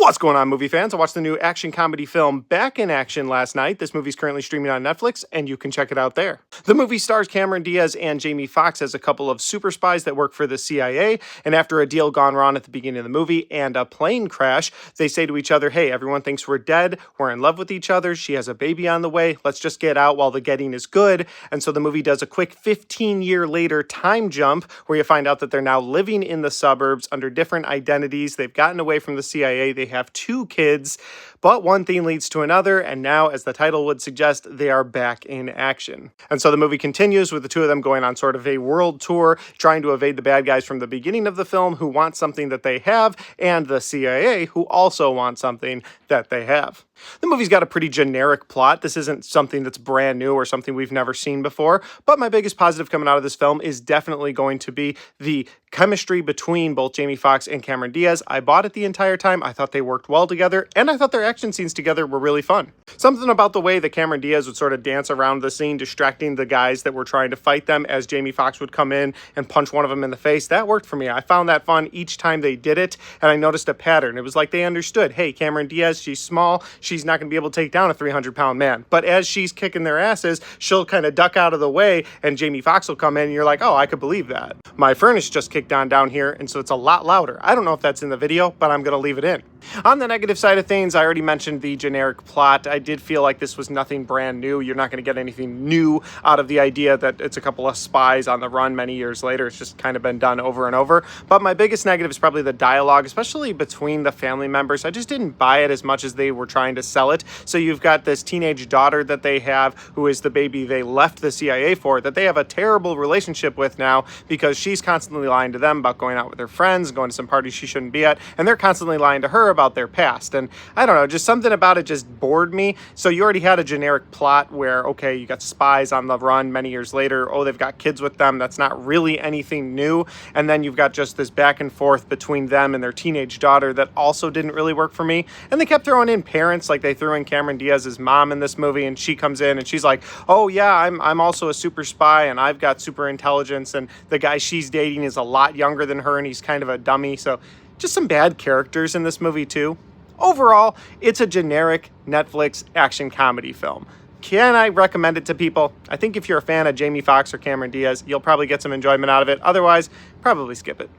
What's going on, movie fans? I watched the new action comedy film Back in Action last night. This movie's currently streaming on Netflix, and you can check it out there. The movie stars Cameron Diaz and Jamie Foxx as a couple of super spies that work for the CIA, and after a deal gone wrong at the beginning of the movie and a plane crash, they say to each other, hey, everyone thinks we're dead, we're in love with each other, she has a baby on the way, let's just get out while the getting is good. And so the movie does a quick 15-year later time jump where you find out that they're now living in the suburbs under different identities. They've gotten away from the CIA, they have 2 kids, but one thing leads to another, and now, as the title would suggest, they are back in action. And so the movie continues with the 2 of them going on sort of a world tour, trying to evade the bad guys from the beginning of the film who want something that they have, and the CIA who also want something that they have. The movie's got a pretty generic plot. This isn't something that's brand new or something we've never seen before, but my biggest positive coming out of this film is definitely going to be the chemistry between both Jamie Foxx and Cameron Diaz. I bought it the entire time. I thought they worked well together, and I thought their action scenes together were really fun. Something about the way that Cameron Diaz would sort of dance around the scene, distracting the guys that were trying to fight them as Jamie Foxx would come in and punch one of them in the face, that worked for me. I found that fun each time they did it, and I noticed a pattern. It was like they understood, hey, Cameron Diaz, she's small, she's not going to be able to take down a 300-pound man, but as she's kicking their asses, she'll kind of duck out of the way, and Jamie Foxx will come in, and you're like, oh, I could believe that. My furnace just kicked on down here, and so it's a lot louder. I don't know if that's in the video, but I'm going to leave it in. On the negative side of things, I already mentioned the generic plot. I did feel like this was nothing brand new. You're not going to get anything new out of the idea that it's a couple of spies on the run many years later. It's just kind of been done over and over. But my biggest negative is probably the dialogue, especially between the family members. I just didn't buy it as much as they were trying to sell it. So you've got this teenage daughter that they have, who is the baby they left the CIA for, that they have a terrible relationship with now because she's constantly lying to them about going out with her friends, going to some parties she shouldn't be at, and they're constantly lying to her about their past. And I don't know, just something about it just bored me. So you already had a generic plot where, okay, you got spies on the run many years later. Oh, they've got kids with them. That's not really anything new. And then you've got just this back and forth between them and their teenage daughter that also didn't really work for me. And they kept throwing in parents, like they threw in Cameron Diaz's mom in this movie, and she comes in and she's like, oh yeah, I'm also a super spy and I've got super intelligence, and the guy she's dating is a lot younger than her and he's kind of a dummy. So just some bad characters in this movie too. Overall, it's a generic Netflix action comedy film. Can I recommend it to people? I think if you're a fan of Jamie Foxx or Cameron Diaz, you'll probably get some enjoyment out of it. Otherwise, probably skip it.